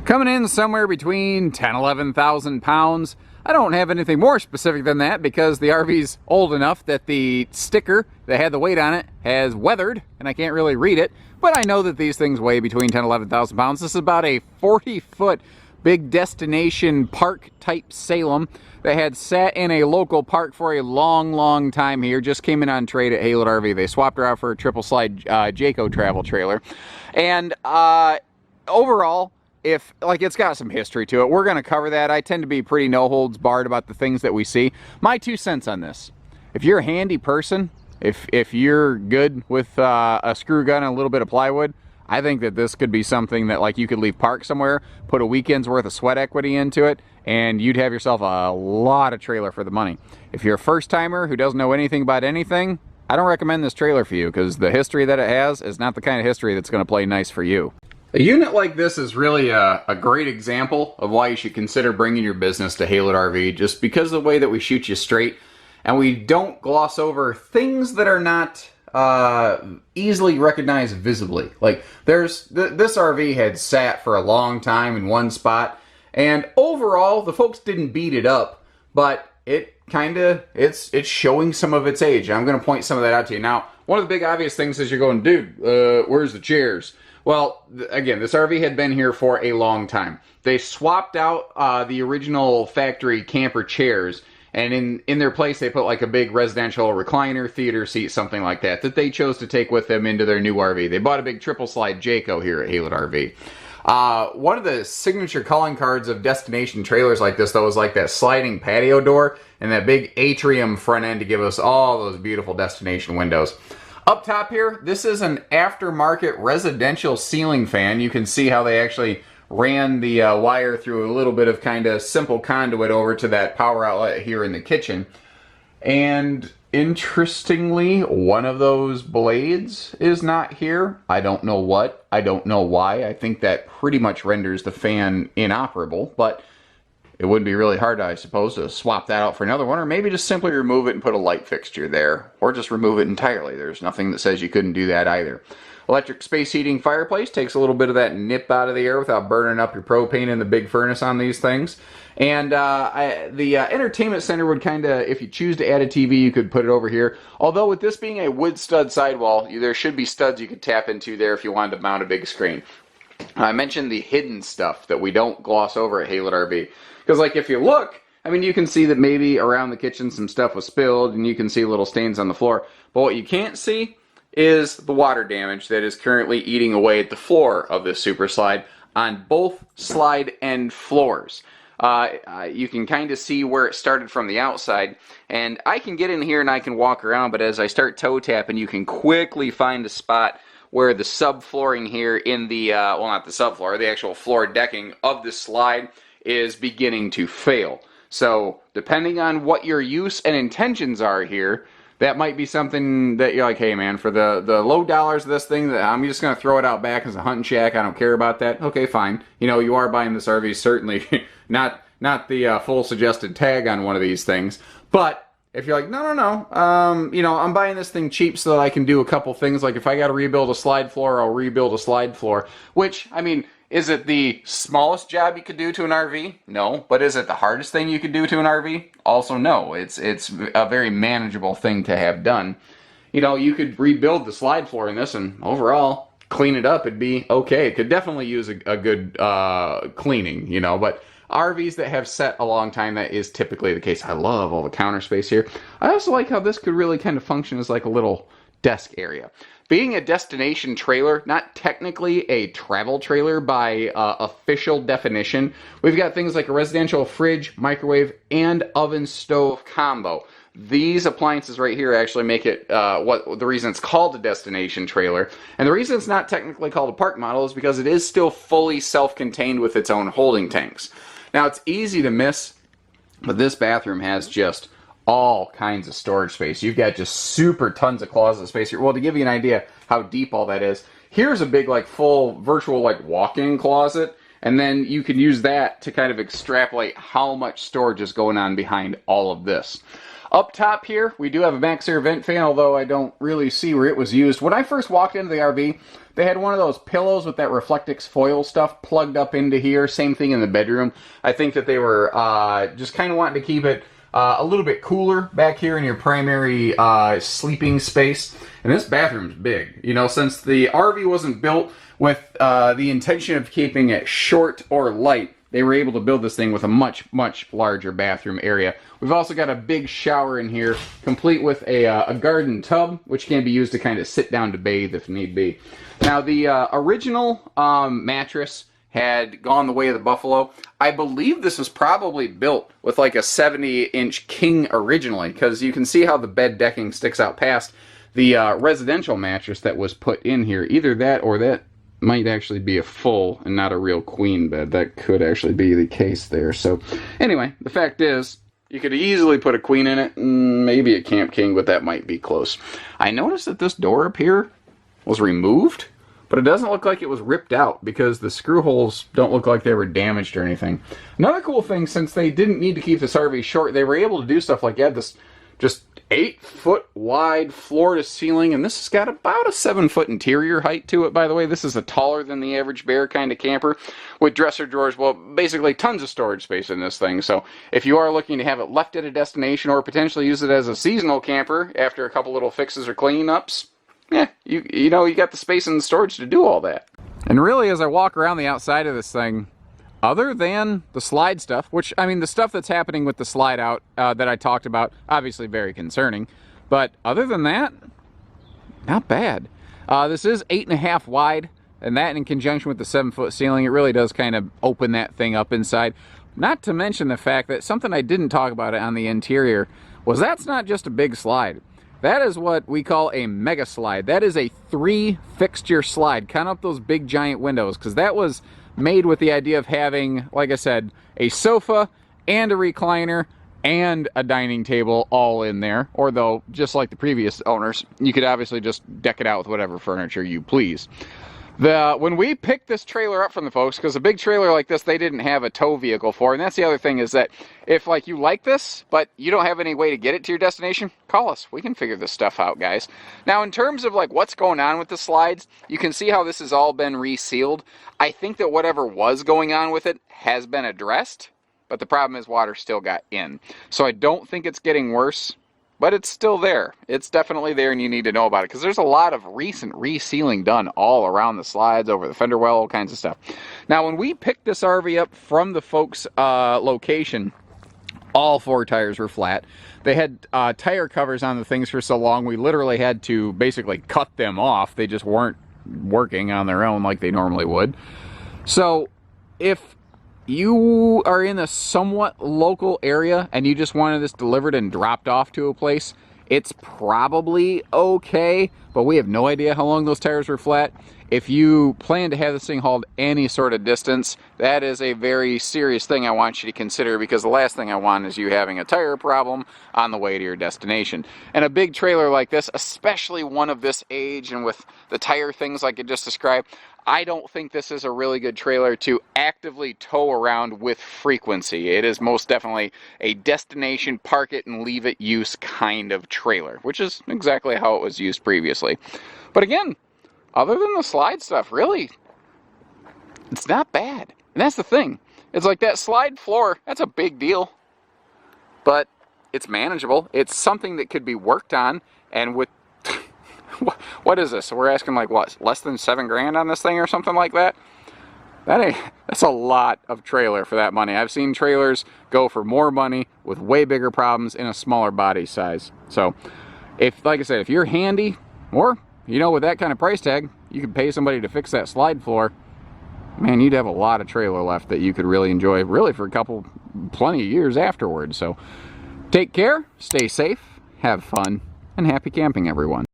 Coming in somewhere between 10, 11,000 pounds. I don't have anything more specific than that because the RV's old enough that the sticker that had the weight on it has weathered and I can't really read it, but I know that these things weigh between 10, 11,000 pounds. This is about a 40-foot big destination park type Salem that had sat in a local park for a long time here. Just came in on trade at Haylett RV. They swapped her out for a triple slide Jayco travel trailer. And overall, it's got some history to it. We're going to cover that. I tend to be pretty no holds barred about the things that we see. My 2 cents on this: if you're a handy person, if you're good with a screw gun and a little bit of plywood, I think that this could be something that you could leave parked somewhere, put a weekend's worth of sweat equity into it, and you'd have yourself a lot of trailer for the money. If you're a first timer who doesn't know anything about anything, I don't recommend this trailer for you because the history that it has is not the kind of history that's going to play nice for you. A unit like this is really a great example of why you should consider bringing your business to Haylett RV, just because of the way that we shoot you straight and we don't gloss over things that are not easily recognized visibly. This RV had sat for a long time in one spot, and overall the folks didn't beat it up, but it's showing some of its age. I'm going to point some of that out to you. Now, one of the big obvious things is you're going, dude, where's the chairs? Well, again, this RV had been here for a long time. They swapped out the original factory camper chairs, and in their place they put a big residential recliner, theater seat, something like that they chose to take with them into their new RV. They bought a big triple slide Jayco here at Haylett RV. One of the signature calling cards of destination trailers like this, though, is that sliding patio door and that big atrium front end to give us all those beautiful destination windows. Up top here, this is an aftermarket residential ceiling fan. You can see how they actually ran the wire through a little bit of simple conduit over to that power outlet here in the kitchen. And interestingly, one of those blades is not here. I don't know what. I don't know why. I think that pretty much renders the fan inoperable, but it wouldn't be really hard, I suppose, to swap that out for another one, or maybe just simply remove it and put a light fixture there, or just remove it entirely. There's nothing that says you couldn't do that either. Electric space heating fireplace takes a little bit of that nip out of the air without burning up your propane in the big furnace on these things. And the entertainment center would if you choose to add a TV, you could put it over here. Although with this being a wood stud sidewall, there should be studs you could tap into there if you wanted to mount a big screen. I mentioned the hidden stuff that we don't gloss over at Haylett RV. Because if you look, you can see that maybe around the kitchen some stuff was spilled and you can see little stains on the floor. But what you can't see is the water damage that is currently eating away at the floor of this super slide on both slide end floors. You can see where it started from the outside, and I can get in here and I can walk around, but as I start toe tapping, you can quickly find a spot where the subflooring here in the, well, not the subfloor, the actual floor decking of the slide is beginning to fail. So depending on what your use and intentions are here, that might be something that you're hey man, for the low dollars of this thing, that I'm just going to throw it out back as a hunting shack, I don't care about that. Okay, fine. You are buying this RV, certainly not the full suggested tag on one of these things. But if you're no, I'm buying this thing cheap so that I can do a couple things. If I got to rebuild a slide floor, I'll rebuild a slide floor. Which, is it the smallest job you could do to an RV? No. But is it the hardest thing you could do to an RV? Also no. It's a very manageable thing to have done. You could rebuild the slide floor in this and overall clean it up. It'd be okay. It could definitely use a good cleaning, but RVs that have set a long time, that is typically the case. I love all the counter space here. I also like how this could really function as a little desk area. Being a destination trailer, not technically a travel trailer by official definition, we've got things like a residential fridge, microwave, and oven stove combo. These appliances right here actually make it the reason it's called a destination trailer. And the reason it's not technically called a park model is because it is still fully self-contained with its own holding tanks. Now, it's easy to miss, but this bathroom has just all kinds of storage space. You've got just super tons of closet space here. Well, to give you an idea how deep all that is, here's a big full virtual walk-in closet, and then you can use that to extrapolate how much storage is going on behind all of this. Up top here, we do have a max air vent fan, although I don't really see where it was used. When I first walked into the RV, they had one of those pillows with that Reflectix foil stuff plugged up into here. Same thing in the bedroom. I think that they were just kind of wanting to keep it a little bit cooler back here in your primary sleeping space. And this bathroom's big. You know, since the RV wasn't built with the intention of keeping it short or light, they were able to build this thing with a much, much larger bathroom area. We've also got a big shower in here, complete with a garden tub, which can be used to kind of sit down to bathe if need be. Now, the original mattress had gone the way of the buffalo. I believe this was probably built with like a 70-inch king originally, because you can see how the bed decking sticks out past the residential mattress that was put in here. Either that or that might actually be a full and not a real queen bed. That could actually be the case there. So anyway, the fact is, you could easily put a queen in it, maybe a camp king, but that might be close. I noticed that this door up here was removed, but it doesn't look like it was ripped out because the screw holes don't look like they were damaged or anything. Another cool thing, since they didn't need to keep this RV short, they were able to do stuff like this just 8-foot wide floor to ceiling, and this has got about a 7-foot interior height to it, by the way. This is a taller than the average bear kind of camper with dresser drawers. Well, basically tons of storage space in this thing. So if you are looking to have it left at a destination or potentially use it as a seasonal camper after a couple little fixes or cleanups, yeah, you know, you got the space and the storage to do all that. And really, as I walk around the outside of this thing, other than the slide stuff, which, I mean, the stuff that's happening with the slide out that I talked about, obviously very concerning. But other than that, not bad. This is 8.5 wide, and that in conjunction with the 7-foot ceiling, it really does kind of open that thing up inside. Not to mention the fact that something I didn't talk about on the interior was that's not just a big slide. That is what we call a mega slide. That is a 3-fixture slide. Count up those big giant windows, because that was made with the idea of having, like I said, a sofa and a recliner and a dining table all in there. Or though, just like the previous owners, you could obviously just deck it out with whatever furniture you please. When we picked this trailer up from the folks, because a big trailer like this, they didn't have a tow vehicle for, and that's the other thing, is that if like you like this, but you don't have any way to get it to your destination, call us. We can figure this stuff out, guys. Now, in terms of like what's going on with the slides, you can see how this has all been resealed. I think that whatever was going on with it has been addressed, but the problem is water still got in. So I don't think it's getting worse. But it's still there. It's definitely there, and you need to know about it, because there's a lot of recent resealing done all around the slides, over the fender well, all kinds of stuff. Now, when we picked this RV up from the folks' location, all 4 tires were flat. They had tire covers on the things for so long, we literally had to basically cut them off. They just weren't working on their own like they normally would. So, if you are in a somewhat local area and you just wanted this delivered and dropped off to a place, it's probably okay, but we have no idea how long those tires were flat. If you plan to have this thing hauled any sort of distance, that is a very serious thing I want you to consider, because the last thing I want is you having a tire problem on the way to your destination. And a big trailer like this, especially one of this age and with the tire things like I just described, I don't think this is a really good trailer to actively tow around with frequency. It is most definitely a destination, park it and leave it use kind of trailer, which is exactly how it was used previously. But again, other than the slide stuff, really, it's not bad. And that's the thing. It's like that slide floor, that's a big deal. But it's manageable. It's something that could be worked on, and with what is this? So we're asking like what, less than $7,000 on this thing or something like that? That's a lot of trailer for that money. I've seen trailers go for more money with way bigger problems in a smaller body size. So if, like I said, if you're handy, or you know, with that kind of price tag, you could pay somebody to fix that slide floor, man, you'd have a lot of trailer left that you could really enjoy, really for plenty of years afterwards. So take care, stay safe, have fun, and happy camping, everyone.